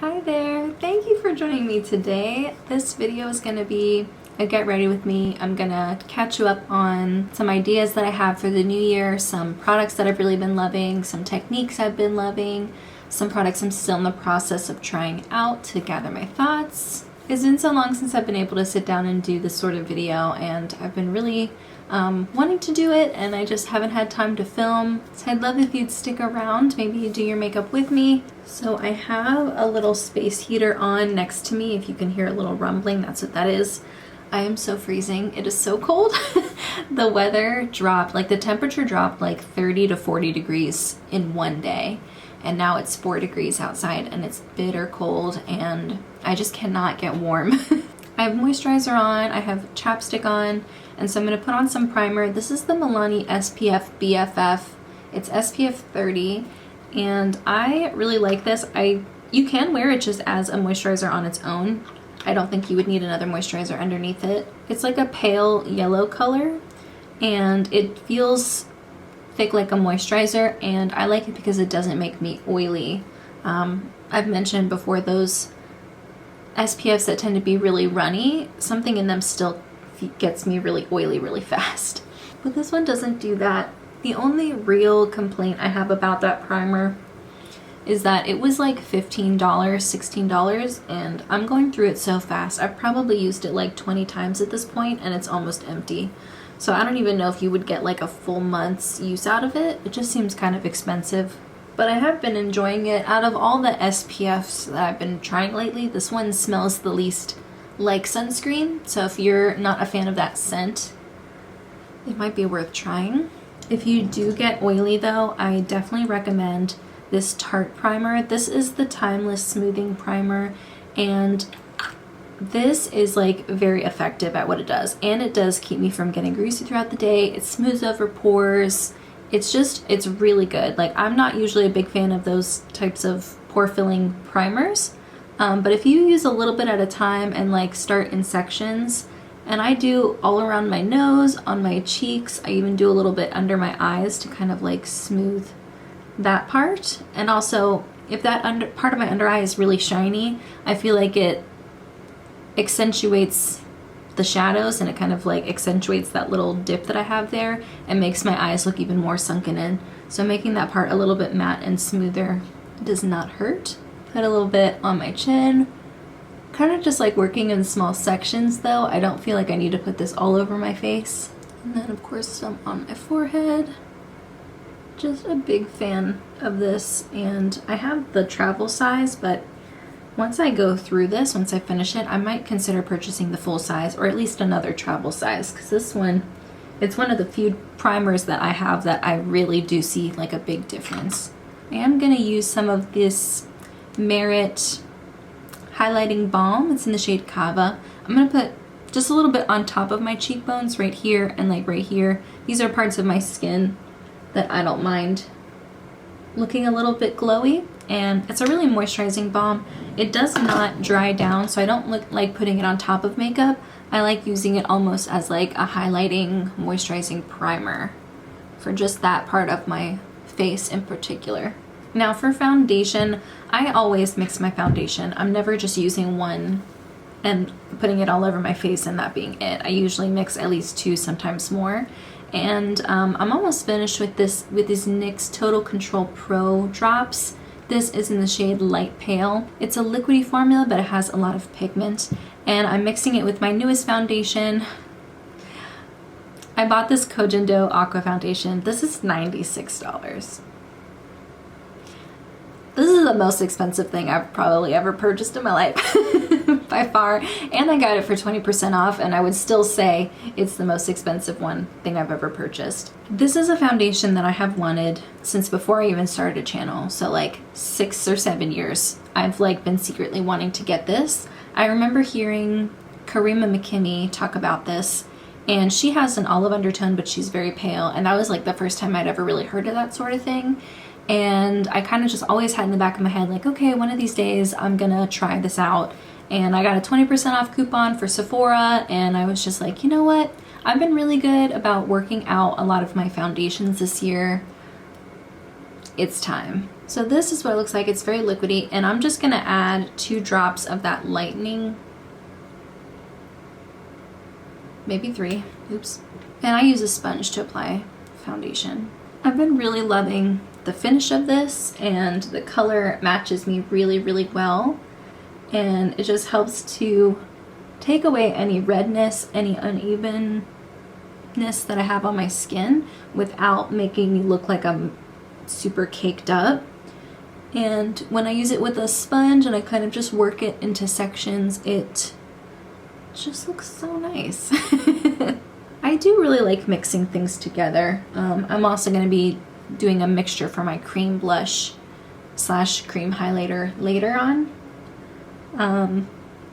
Hi there, thank you for joining me today. This video is going to be a get ready with me. I'm going to catch you up on some ideas that I have for the new year, some products that I've really been loving, some techniques I've been loving, some products I'm still in the process of trying out to gather my thoughts. It's been so long since I've been able to sit down and do this sort of video, and I've been really wanting to do it, and I just haven't had time to film. So I'd love if you'd stick around, maybe you do your makeup with me. So I have a little space heater on next to me. If you can hear a little rumbling, that's what that is. I am so freezing. It is so cold. The weather dropped, like the temperature dropped like 30 to 40 degrees in one day. And now it's 4 degrees outside and it's bitter cold and I just cannot get warm. I have moisturizer on, I have chapstick on, and so I'm going to put on some primer. This is the Milani SPF BFF. It's SPF 30, and I really like this. You can wear it just as a moisturizer on its own. I don't think you would need another moisturizer underneath it. It's like a pale yellow color, and it feels thick like a moisturizer, and I like it because it doesn't make me oily. I've mentioned before those SPFs that tend to be really runny, something in them still gets me really oily really fast. But this one doesn't do that. The only real complaint I have about that primer is that it was like $15, $16, and I'm going through it so fast. I've probably used it like 20 times at this point and it's almost empty. So I don't even know if you would get like a full month's use out of it. It just seems kind of expensive. But I have been enjoying it. Out of all the SPFs that I've been trying lately, this one smells the least like sunscreen. So if you're not a fan of that scent, it might be worth trying. If you do get oily though, I definitely recommend this Tarte primer. This is the Timeless Smoothing Primer, and this is like very effective at what it does. And it does keep me from getting greasy throughout the day. It smooths over pores. It's really good. Like, I'm not usually a big fan of those types of pore filling primers, but if you use a little bit at a time and like start in sections, and I do all around my nose, on my cheeks, I even do a little bit under my eyes to kind of like smooth that part. And also, if that part of my under eye is really shiny, I feel like it accentuates the shadows, and it kind of like accentuates that little dip that I have there and makes my eyes look even more sunken in. So making that part a little bit matte and smoother does not hurt. Put a little bit on my chin. Kind of just like working in small sections though. I don't feel like I need to put this all over my face. And then of course some on my forehead. Just a big fan of this, and I have the travel size, but once I go through this, once I finish it, I might consider purchasing the full size or at least another travel size, because this one, it's one of the few primers that I have that I really do see like a big difference. I am going to use some of this Merit highlighting balm. It's in the shade Kava. I'm going to put just a little bit on top of my cheekbones right here and like right here. These are parts of my skin that I don't mind looking a little bit glowy, and it's a really moisturizing balm. It does not dry down, so I don't like putting it on top of makeup. I like using it almost as like a highlighting, moisturizing primer for just that part of my face in particular. Now for foundation, I always mix my foundation. I'm never just using one and putting it all over my face and that being it. I usually mix at least 2, sometimes more. And I'm almost finished with these NYX Total Control Pro drops. This is in the shade Light Pale. It's a liquidy formula, but it has a lot of pigment. And I'm mixing it with my newest foundation. I bought this Kojendo Aqua Foundation. This is $96. This is the most expensive thing I've probably ever purchased in my life. By far, and I got it for 20% off, and I would still say it's the most expensive thing I've ever purchased. This is a foundation that I have wanted since before I even started a channel, so like 6 or 7 years. I've like been secretly wanting to get this. I remember hearing Karima McKinney talk about this, and she has an olive undertone, but she's very pale, and that was like the first time I'd ever really heard of that sort of thing. And I kind of just always had in the back of my head like, okay, one of these days I'm gonna try this out. And I got a 20% off coupon for Sephora, and I was just like, you know what? I've been really good about working out a lot of my foundations this year. It's time. So this is what it looks like. It's very liquidy, and I'm just gonna add 2 drops of that lightening, maybe 3, oops. And I use a sponge to apply foundation. I've been really loving the finish of this, and the color matches me really, really well. And it just helps to take away any redness, any unevenness that I have on my skin without making me look like I'm super caked up. And when I use it with a sponge and I kind of just work it into sections, it just looks so nice. I do really like mixing things together. I'm also going to be doing a mixture for my cream blush / cream highlighter later on.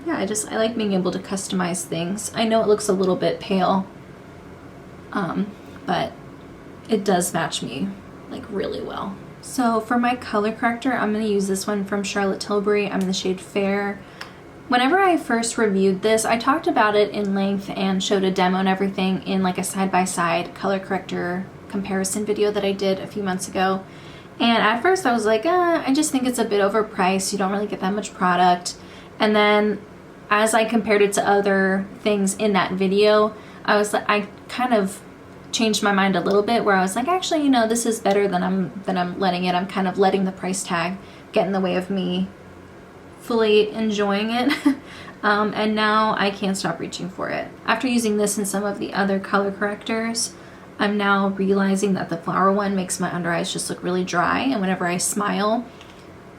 Yeah, I like being able to customize things. I know it looks a little bit pale, but it does match me like really well. So for my color corrector, I'm going to use this one from Charlotte Tilbury. I'm in the shade Fair. Whenever I first reviewed this, I talked about it in length and showed a demo and everything in like a side-by-side color corrector comparison video that I did a few months ago. And at first I was like, I just think it's a bit overpriced. You don't really get that much product. And then as I compared it to other things in that video, I kind of changed my mind a little bit, where I was like, actually, you know, this is better than I'm letting it. I'm kind of letting the price tag get in the way of me fully enjoying it. And now I can't stop reaching for it. After using this and some of the other color correctors, I'm now realizing that the flower one makes my under eyes just look really dry, and whenever I smile,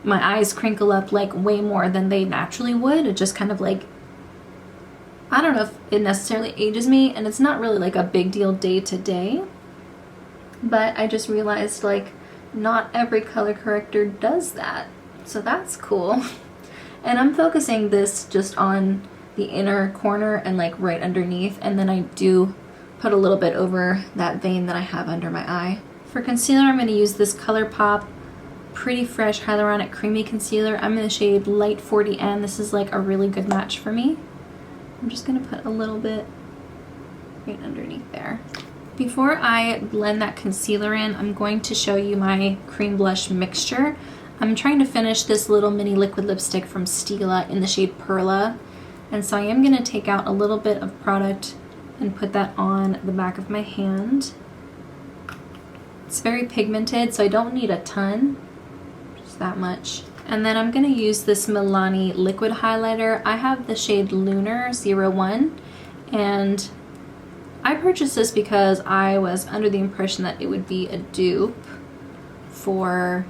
my eyes crinkle up like way more than they naturally would. It just kind of like, I don't know if it necessarily ages me, and it's not really like a big deal day to day, but I just realized like not every color corrector does that. So that's cool. And I'm focusing this just on the inner corner and like right underneath, and then I do put a little bit over that vein that I have under my eye. For concealer, I'm going to use this Colourpop Pretty Fresh Hyaluronic Creamy Concealer. I'm in the shade Light 40N. This is like a really good match for me. I'm just going to put a little bit right underneath there. Before I blend that concealer in, I'm going to show you my cream blush mixture. I'm trying to finish this little mini liquid lipstick from Stila in the shade Perla. And so I am going to take out a little bit of product and put that on the back of my hand. It's very pigmented, so I don't need a ton, just that much. And then I'm going to use this Milani liquid highlighter. I have the shade Lunar 01, and I purchased this because I was under the impression that it would be a dupe for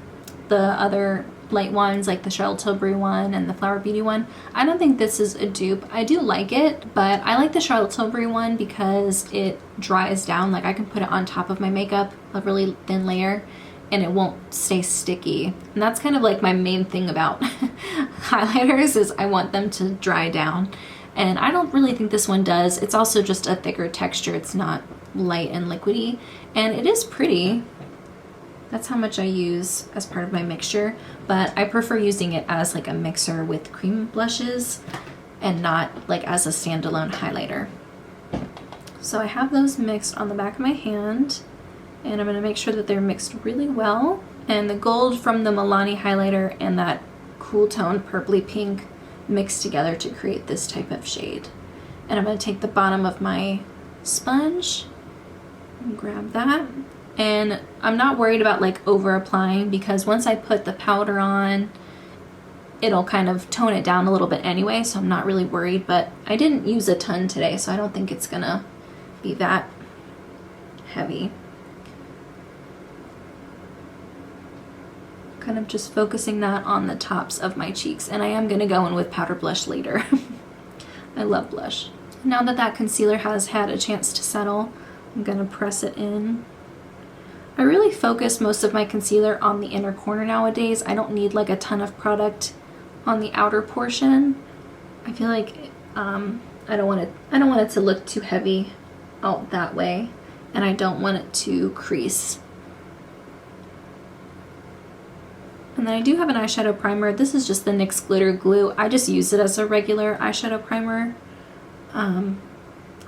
the other light ones, like the Charlotte Tilbury one and the Flower Beauty one. I don't think this is a dupe. I do like it, but I like the Charlotte Tilbury one because it dries down. Like I can put it on top of my makeup, a really thin layer, and it won't stay sticky. And that's kind of like my main thing about highlighters, is I want them to dry down. And I don't really think this one does. It's also just a thicker texture. It's not light and liquidy, and it is pretty. That's how much I use as part of my mixture, but I prefer using it as like a mixer with cream blushes and not like as a standalone highlighter. So I have those mixed on the back of my hand, and I'm going to make sure that they're mixed really well. And the gold from the Milani highlighter and that cool tone purpley pink mixed together to create this type of shade. And I'm going to take the bottom of my sponge and grab that. And I'm not worried about like over applying, because once I put the powder on, it'll kind of tone it down a little bit anyway, so I'm not really worried. But I didn't use a ton today, so I don't think it's gonna be that heavy. Kind of just focusing that on the tops of my cheeks, and I am gonna go in with powder blush later. I love blush. Now that that concealer has had a chance to settle, I'm gonna press it in. I really focus most of my concealer on the inner corner nowadays. I don't need like a ton of product on the outer portion. I feel like I don't want it to look too heavy out that way, and I don't want it to crease. And then I do have an eyeshadow primer. This is just the NYX Glitter Glue. I just use it as a regular eyeshadow primer. I'm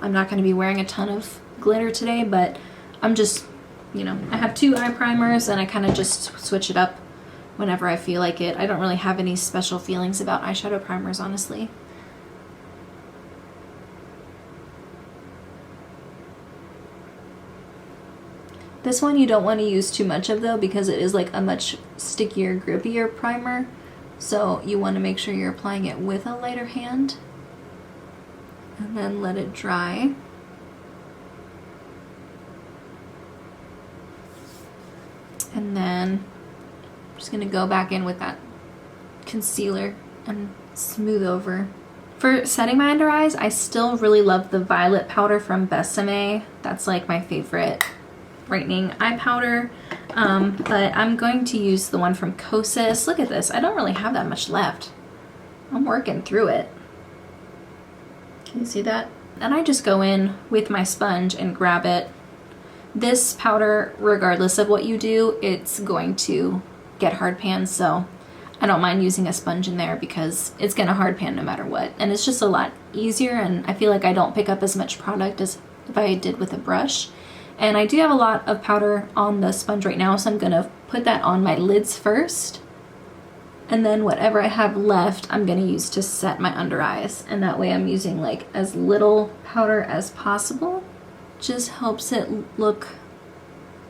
not going to be wearing a ton of glitter today, but I'm just, you know, I have 2 eye primers and I kind of just switch it up whenever I feel like it. I don't really have any special feelings about eyeshadow primers, honestly. This one you don't want to use too much of though, because it is like a much stickier, grippier primer. So you want to make sure you're applying it with a lighter hand. And then let it dry. And then I'm just going to go back in with that concealer and smooth over. For setting my under eyes, I still really love the violet powder from Besame. That's like my favorite brightening eye powder. But I'm going to use the one from Kosas. Look at this. I don't really have that much left. I'm working through it. Can you see that? And I just go in with my sponge and grab it. This powder, regardless of what you do, it's going to get hard pan, so I don't mind using a sponge in there because it's gonna hard pan no matter what. And it's just a lot easier, and I feel like I don't pick up as much product as if I did with a brush. And I do have a lot of powder on the sponge right now, so I'm gonna put that on my lids first. And then whatever I have left, I'm gonna use to set my under eyes. And that way I'm using like as little powder as possible. Just helps it look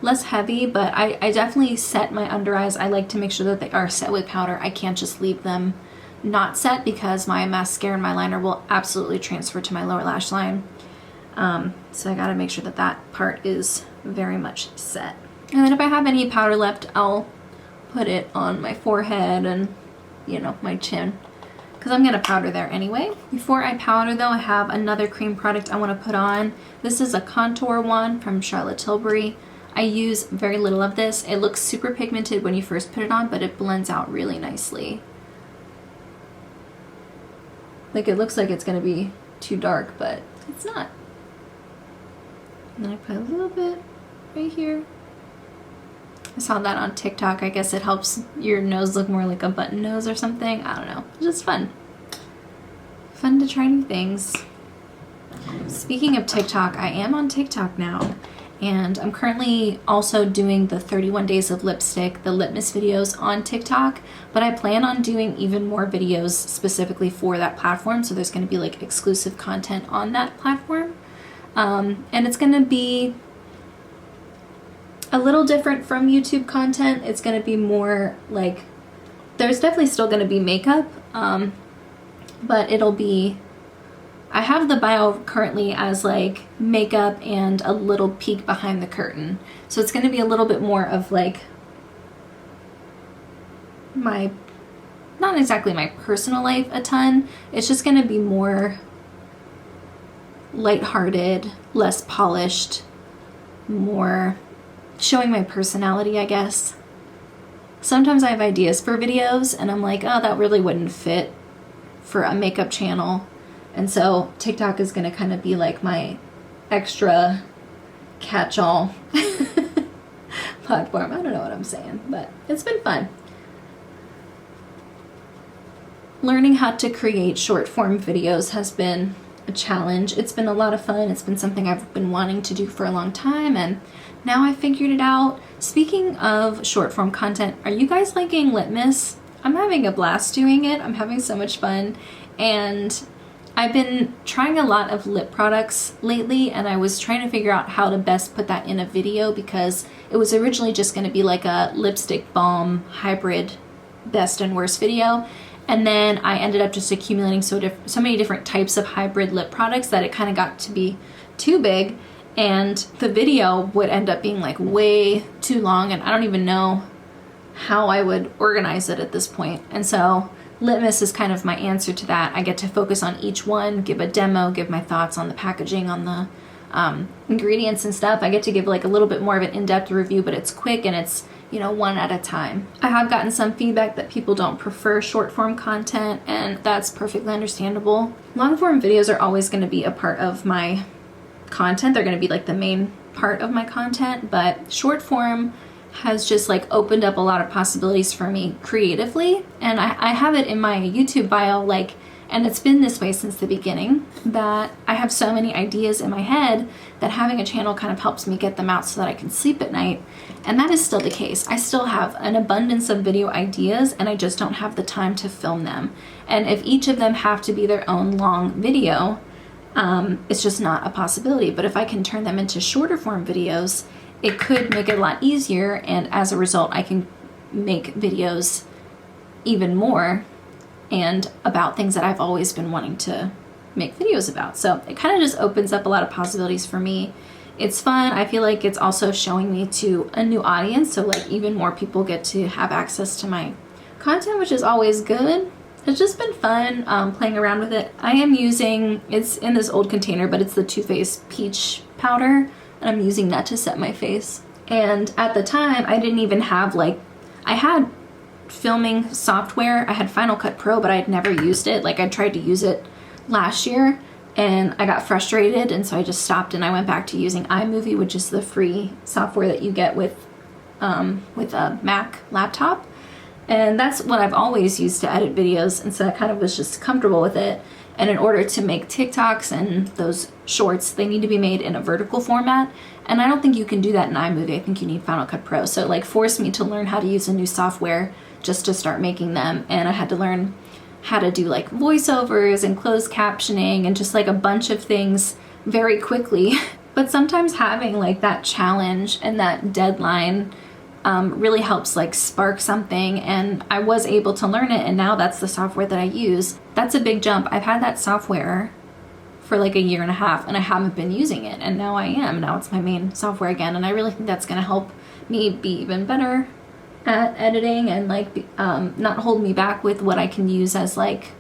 less heavy, but I definitely set my under eyes. I like to make sure that they are set with powder. I can't just leave them not set because my mascara and my liner will absolutely transfer to my lower lash line. So I gotta make sure that that part is very much set. And then if I have any powder left, I'll put it on my forehead and, you know, my chin, because I'm gonna powder there anyway. Before I powder though, I have another cream product I wanna put on. This is a contour one from Charlotte Tilbury. I use very little of this. It looks super pigmented when you first put it on, but it blends out really nicely. Like, it looks like it's gonna be too dark, but it's not. And then I put a little bit right here. I saw that on TikTok. I guess it helps your nose look more like a button nose or something. I don't know. It's just fun. Fun to try new things. Speaking of TikTok, I am on TikTok now. And I'm currently also doing the 31 days of lipstick, the litmus videos on TikTok. But I plan on doing even more videos specifically for that platform. So there's going to be like exclusive content on that platform. And it's going to be a little different from YouTube content. It's going to be more like, there's definitely still going to be makeup, but it'll be, I have the bio currently as like makeup and a little peek behind the curtain. So it's going to be a little bit more of like my, not exactly my personal life a ton. It's just going to be more lighthearted, less polished, more showing my personality, I guess. Sometimes I have ideas for videos and I'm like, oh, that really wouldn't fit for a makeup channel. And so TikTok is going to kind of be like my extra catch-all platform. I don't know what I'm saying, but it's been fun. Learning how to create short form videos has been a challenge. It's been a lot of fun. It's been something I've been wanting to do for a long time, and now I figured it out. Speaking of short form content, are you guys liking Litmus? I'm having a blast doing it. I'm having so much fun, and I've been trying a lot of lip products lately, and I was trying to figure out how to best put that in a video because it was originally just going to be like a lipstick balm hybrid best and worst video. And then I ended up just accumulating so many different types of hybrid lip products that it kind of got to be too big, and the video would end up being like way too long, and I don't even know how I would organize it at this point. And so Litmus is kind of my answer to that. I get to focus on each one, give a demo, give my thoughts on the packaging, on the ingredients and stuff. I get to give like a little bit more of an in-depth review, but it's quick and it's, you know, one at a time. I have gotten some feedback that people don't prefer short form content, and that's perfectly understandable. Long form videos are always going to be a part of my content. They're going to be like the main part of my content, but short form has just like opened up a lot of possibilities for me creatively. And I have it in my YouTube bio, like And it's been this way since the beginning, that I have so many ideas in my head that having a channel kind of helps me get them out so that I can sleep at night. And that is still the case. I still have an abundance of video ideas and I just don't have the time to film them. And if each of them have to be their own long video, it's just not a possibility. But if I can turn them into shorter form videos, it could make it a lot easier, and as a result I can make videos even more and about things that I've always been wanting to make videos about. So it kind of just opens up a lot of possibilities for me. It's fun. I feel like it's also showing me to a new audience, so like even more people get to have access to my content, which is always good. It's just been fun playing around with it. I am using, it's in this old container, but it's the TooFaced Peach Powder, and I'm using that to set my face. And at the time, I didn't even have like, I had filming software. I had Final Cut Pro, but I'd never used it. Like I tried to use it last year and I got frustrated, and so I just stopped and I went back to using iMovie, which is the free software that you get with a Mac laptop. And that's what I've always used to edit videos, and so I kind of was just comfortable with it. And in order to make TikToks and those shorts, they need to be made in a vertical format. And I don't think you can do that in iMovie. I think you need Final Cut Pro. So it like forced me to learn how to use a new software just to start making them. And I had to learn how to do like voiceovers and closed captioning and just like a bunch of things very quickly. But sometimes having like that challenge and that deadline really helps like spark something, and I was able to learn it, and now that's the software that I use. That's a big jump. I've had that software for like a year and a half and I haven't been using it, and now I am. Now it's my main software again, and I really think that's gonna help me be even better at editing and like not hold me back with what I can use as like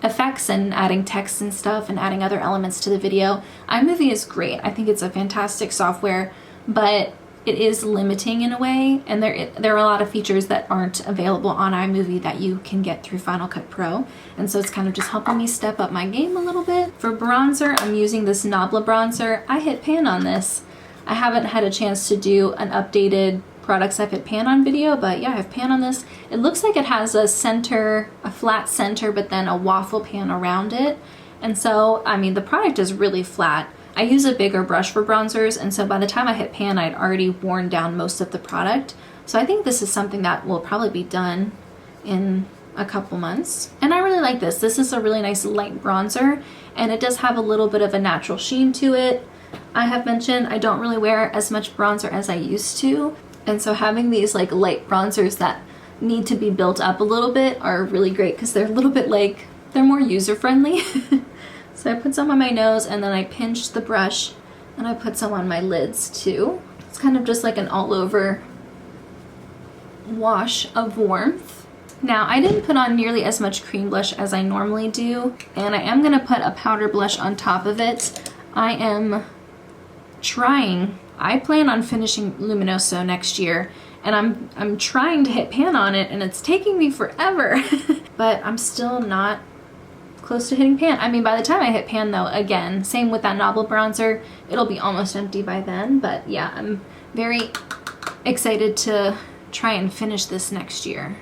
effects and adding text and stuff and adding other elements to the video. iMovie is great. I think it's a fantastic software, but it is limiting in a way, and there are a lot of features that aren't available on iMovie that you can get through Final Cut Pro, and so it's kind of just helping me step up my game a little bit. For bronzer, I'm using this Nabla bronzer. I hit pan on this. I haven't had a chance to do an updated products I've hit pan on video, but yeah, I have pan on this. It looks like it has a center, a flat center, but then a waffle pan around it, and so I mean the product is really flat. I use a bigger brush for bronzers, and so by the time I hit pan, I'd already worn down most of the product. So I think this is something that will probably be done in a couple months. And I really like this. This is a really nice light bronzer, and it does have a little bit of a natural sheen to it. I have mentioned I don't really wear as much bronzer as I used to, and so having these like light bronzers that need to be built up a little bit are really great because they're a little bit like, they're more user-friendly. So I put some on my nose, and then I pinch the brush and I put some on my lids too. It's kind of just like an all over wash of warmth. Now I didn't put on nearly as much cream blush as I normally do, and I am gonna put a powder blush on top of it. I plan on finishing Luminoso next year, and I'm trying to hit pan on it, and it's taking me forever. But I'm still not close to hitting pan. I mean, by the time I hit pan though, again, same with that Nabla bronzer, it'll be almost empty by then. But yeah, I'm very excited to try and finish this next year.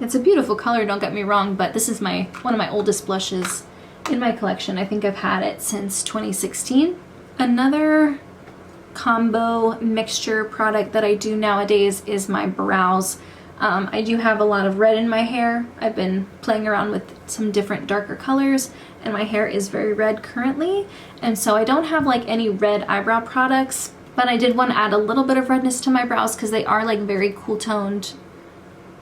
It's a beautiful color, don't get me wrong, but this is one of my oldest blushes in my collection. I think I've had it since 2016. Another combo mixture product that I do nowadays is my brows. I do have a lot of red in my hair. I've been playing around with some different darker colors, and my hair is very red currently, and so I don't have like any red eyebrow products, but I did want to add a little bit of redness to my brows because they are like very cool toned,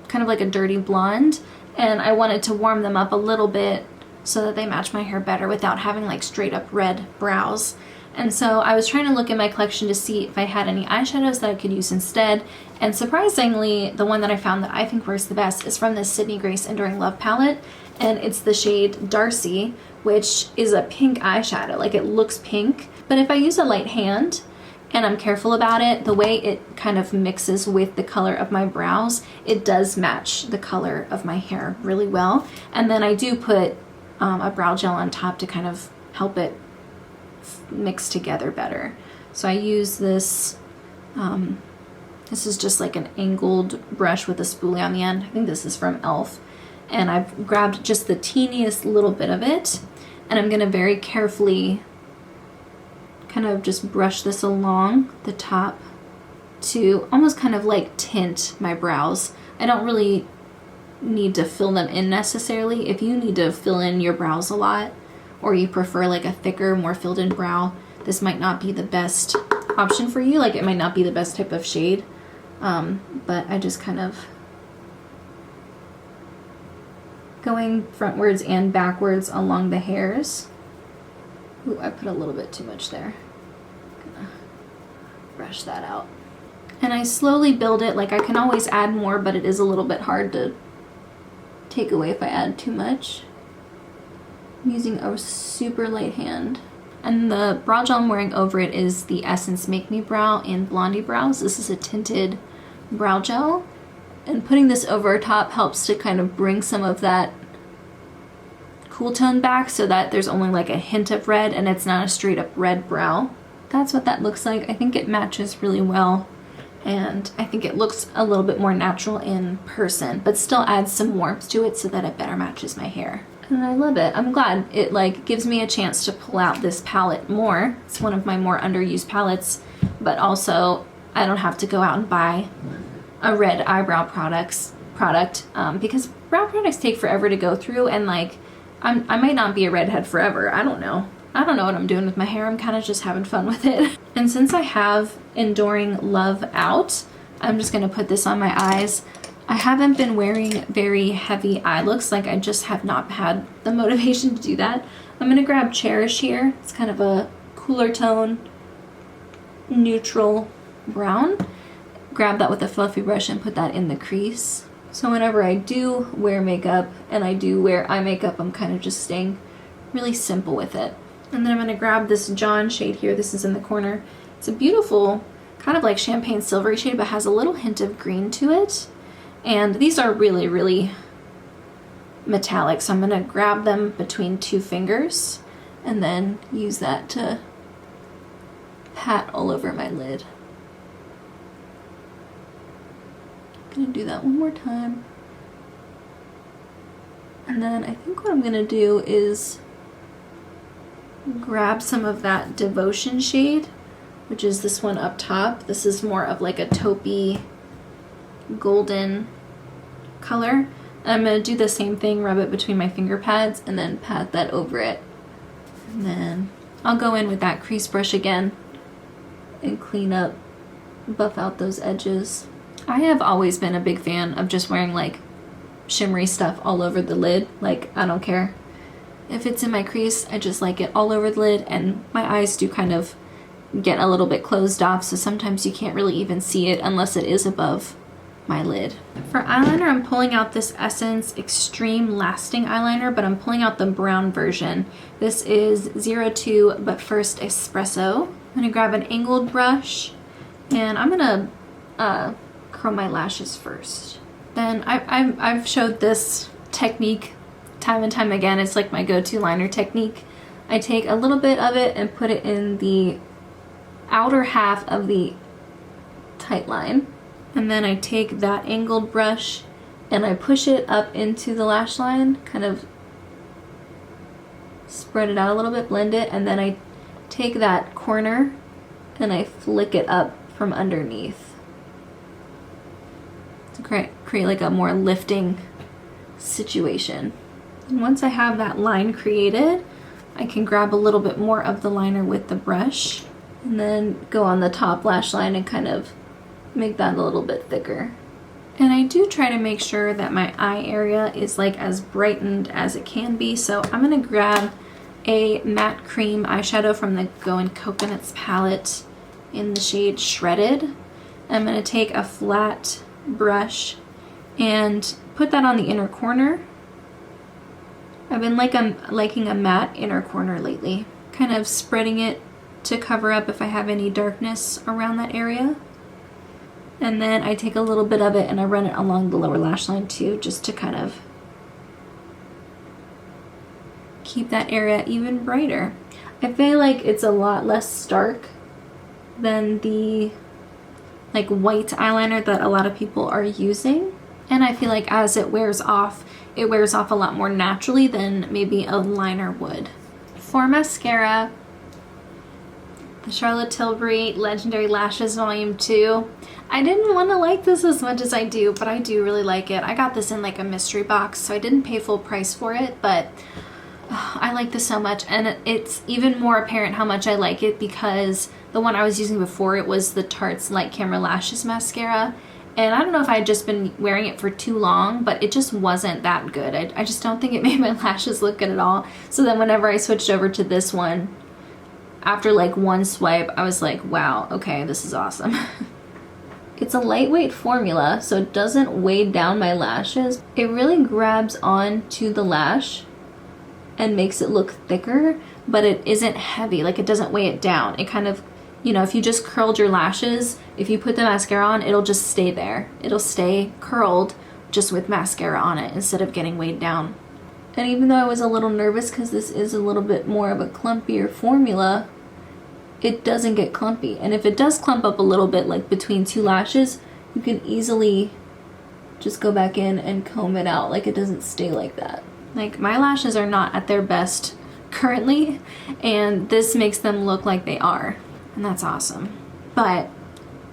kind of like a dirty blonde, and I wanted to warm them up a little bit so that they match my hair better without having like straight up red brows. And so I was trying to look in my collection to see if I had any eyeshadows that I could use instead, and surprisingly, the one that I found that I think works the best is from this Sydney Grace Enduring Love palette, and it's the shade Darcy, which is a pink eyeshadow. Like, it looks pink, but if I use a light hand and I'm careful about it, the way it kind of mixes with the color of my brows, it does match the color of my hair really well. And then I do put a brow gel on top to kind of help it mix together better. So I use this, this is just like an angled brush with a spoolie on the end. I think this is from e.l.f. and I've grabbed just the teeniest little bit of it, and I'm gonna very carefully kind of just brush this along the top to almost kind of like tint my brows. I don't really need to fill them in necessarily. If you need to fill in your brows a lot, or you prefer like a thicker, more filled in brow, this might not be the best option for you. Like it might not be the best type of shade, but I just kind of going frontwards and backwards along the hairs. Ooh, I put a little bit too much there. Gonna brush that out. And I slowly build it. Like I can always add more, but it is a little bit hard to take away if I add too much. I'm using a super light hand. And the brow gel I'm wearing over it is the Essence Make Me Brow in Blondie Brows. This is a tinted brow gel. And putting this over top helps to kind of bring some of that cool tone back so that there's only like a hint of red and it's not a straight up red brow. That's what that looks like. I think it matches really well, and I think it looks a little bit more natural in person, but still adds some warmth to it so that it better matches my hair. And I love it. I'm glad it like gives me a chance to pull out this palette more. It's one of my more underused palettes, but also I don't have to go out and buy a red eyebrow product because brow products take forever to go through, and like I might not be a redhead forever. I don't know what I'm doing with my hair. I'm kind of just having fun with it. And since I have Enduring Love out, I'm just gonna put this on my eyes. I haven't been wearing very heavy eye looks. Like I just have not had the motivation to do that. I'm gonna grab Cherish here. It's kind of a cooler tone, neutral brown. Grab that with a fluffy brush and put that in the crease. So whenever I do wear makeup and I do wear eye makeup, I'm kind of just staying really simple with it. And then I'm going to grab this John shade here. This is in the corner. It's a beautiful kind of like champagne silvery shade, but has a little hint of green to it. And these are really, really metallic. So I'm going to grab them between two fingers and then use that to pat all over my lid. Gonna do that one more time. And then I think what I'm gonna do is grab some of that Devotion shade, which is this one up top. This is more of like a taupey golden color. And I'm gonna do the same thing, rub it between my finger pads and then pat that over it. And then I'll go in with that crease brush again and clean up, buff out those edges. I have always been a big fan of just wearing like shimmery stuff all over the lid. Like I don't care if it's in my crease, I just like it all over the lid, and my eyes do kind of get a little bit closed off, so sometimes you can't really even see it unless it is above my lid. For eyeliner, I'm pulling out this Essence Extreme Lasting Eyeliner, but I'm pulling out the brown version. This is 02 But First Espresso. I'm gonna grab an angled brush and I'm gonna curl my lashes first. Then I've showed this technique time and time again. It's like my go-to liner technique. I take a little bit of it and put it in the outer half of the tight line. And then I take that angled brush and I push it up into the lash line, kind of spread it out a little bit, blend it, and then I take that corner and I flick it up from underneath to create like a more lifting situation. And once I have that line created, I can grab a little bit more of the liner with the brush and then go on the top lash line and kind of make that a little bit thicker. And I do try to make sure that my eye area is like as brightened as it can be. So I'm gonna grab a matte cream eyeshadow from the Going Coconuts palette in the shade Shredded. I'm gonna take a flat brush and put that on the inner corner. I've been liking a matte inner corner lately, kind of spreading it to cover up if I have any darkness around that area. And then I take a little bit of it and I run it along the lower lash line too, just to kind of keep that area even brighter. I feel like it's a lot less stark than the like white eyeliner that a lot of people are using. And I feel like as it wears off, it wears off a lot more naturally than maybe a liner would. For mascara, the Charlotte Tilbury Legendary Lashes Volume 2. I didn't want to like this as much as I do, but I do really like it. I got this in like a mystery box, so I didn't pay full price for it, but I like this so much, and it's even more apparent how much I like it because the one I was using before, it was the Tarte's Light Camera Lashes Mascara, and I don't know if I had just been wearing it for too long, but it just wasn't that good. I just don't think it made my lashes look good at all. So then whenever I switched over to this one, after like one swipe, I was like, wow, okay, this is awesome. It's a lightweight formula, so it doesn't weigh down my lashes. It really grabs onto the lash and makes it look thicker, but it isn't heavy, like it doesn't weigh it down. It kind of, you know, if you just curled your lashes, if you put the mascara on, it'll just stay there. It'll stay curled just with mascara on it instead of getting weighed down. And even though I was a little nervous because this is a little bit more of a clumpier formula, it doesn't get clumpy. And if it does clump up a little bit, like between two lashes, you can easily just go back in and comb it out. Like it doesn't stay like that. Like my lashes are not at their best currently, and this makes them look like they are, and that's awesome. But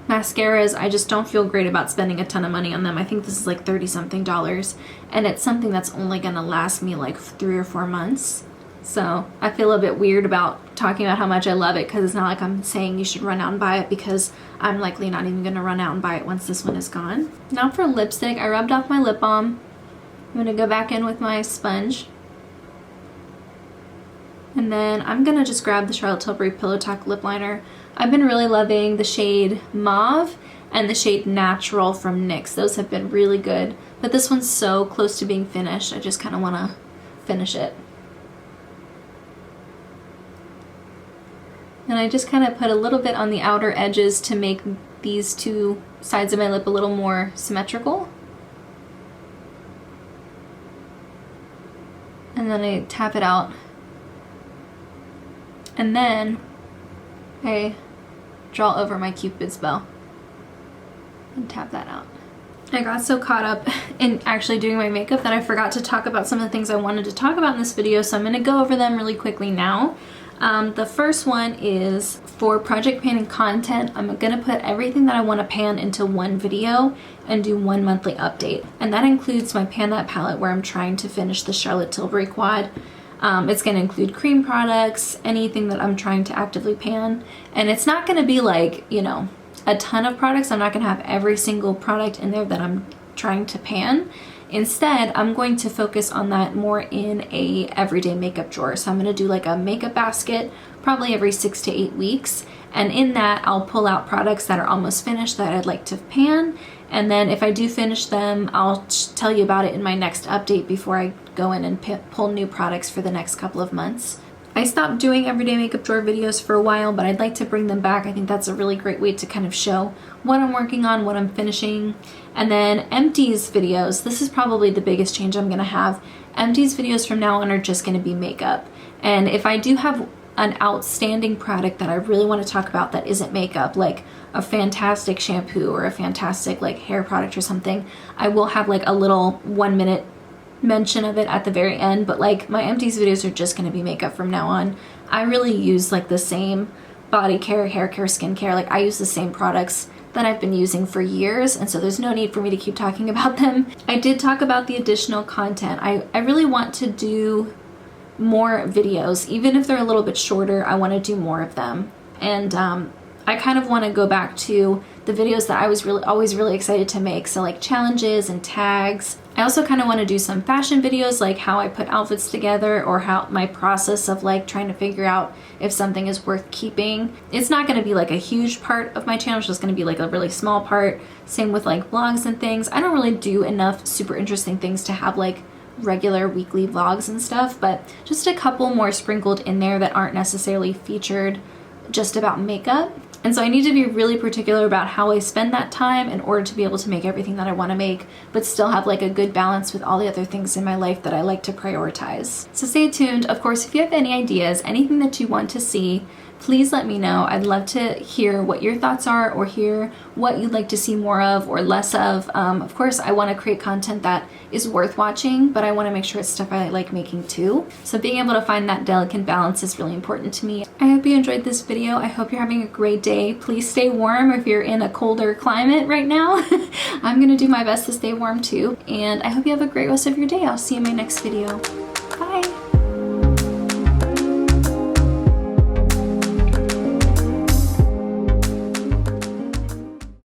mascaras, I just don't feel great about spending a ton of money on them. I think this is like $30-something, and it's something that's only gonna last me like 3 or 4 months. So I feel a bit weird about talking about how much I love it, because it's not like I'm saying you should run out and buy it, because I'm likely not even gonna run out and buy it once this one is gone. Now for lipstick, I rubbed off my lip balm. I'm gonna go back in with my sponge. And then I'm gonna just grab the Charlotte Tilbury Pillow Talk lip liner. I've been really loving the shade Mauve and the shade Natural from NYX. Those have been really good, but this one's so close to being finished, I just kind of want to finish it. And I just kind of put a little bit on the outer edges to make these two sides of my lip a little more symmetrical. And then I tap it out. And then I draw over my Cupid's bow and tap that out. I got so caught up in actually doing my makeup that I forgot to talk about some of the things I wanted to talk about in this video, so I'm going to go over them really quickly now. The first one is for project panning content. I'm going to put everything that I want to pan into one video and do one monthly update. And that includes my Pan That palette, where I'm trying to finish the Charlotte Tilbury quad. It's going to include cream products, anything that I'm trying to actively pan. And it's not going to be like, you know, a ton of products. I'm not going to have every single product in there that I'm trying to pan. Instead, I'm going to focus on that more in a everyday makeup drawer. So I'm going to do like a makeup basket probably every 6 to 8 weeks. And in that, I'll pull out products that are almost finished that I'd like to pan. And then if I do finish them, I'll tell you about it in my next update before I go in and pull new products for the next couple of months. I stopped doing everyday makeup drawer videos for a while, but I'd like to bring them back. I think that's a really great way to kind of show what I'm working on, what I'm finishing. And then empties videos. This is probably the biggest change I'm going to have. Empties videos from now on are just going to be makeup. And if I do have an outstanding product that I really want to talk about that isn't makeup, like a fantastic shampoo or a fantastic like hair product or something, I will have like a little 1 minute mention of it at the very end. But like my empties videos are just going to be makeup from now on. I really use like the same body care, hair care, skincare. Like I use the same products that I've been using for years, and so there's no need for me to keep talking about them. I did talk about the additional content. I really want to do more videos. Even if they're a little bit shorter, I want to do more of them. And I kind of want to go back to the videos that I was always really excited to make. So like challenges and tags. I also kind of want to do some fashion videos, like how I put outfits together, or how my process of like trying to figure out if something is worth keeping. It's not going to be like a huge part of my channel. It's just going to be like a really small part. Same with like vlogs and things. I don't really do enough super interesting things to have like regular weekly vlogs and stuff, but just a couple more sprinkled in there that aren't necessarily featured just about makeup. And so I need to be really particular about how I spend that time in order to be able to make everything that I want to make, but still have like a good balance with all the other things in my life that I like to prioritize. So stay tuned. Of course, if you have any ideas, anything that you want to see, please let me know. I'd love to hear what your thoughts are or hear what you'd like to see more of or less of. Of course, I want to create content that is worth watching, but I want to make sure it's stuff I like making too. So being able to find that delicate balance is really important to me. I hope you enjoyed this video. I hope you're having a great day. Please stay warm if you're in a colder climate right now. I'm gonna do my best to stay warm too. And I hope you have a great rest of your day. I'll see you in my next video.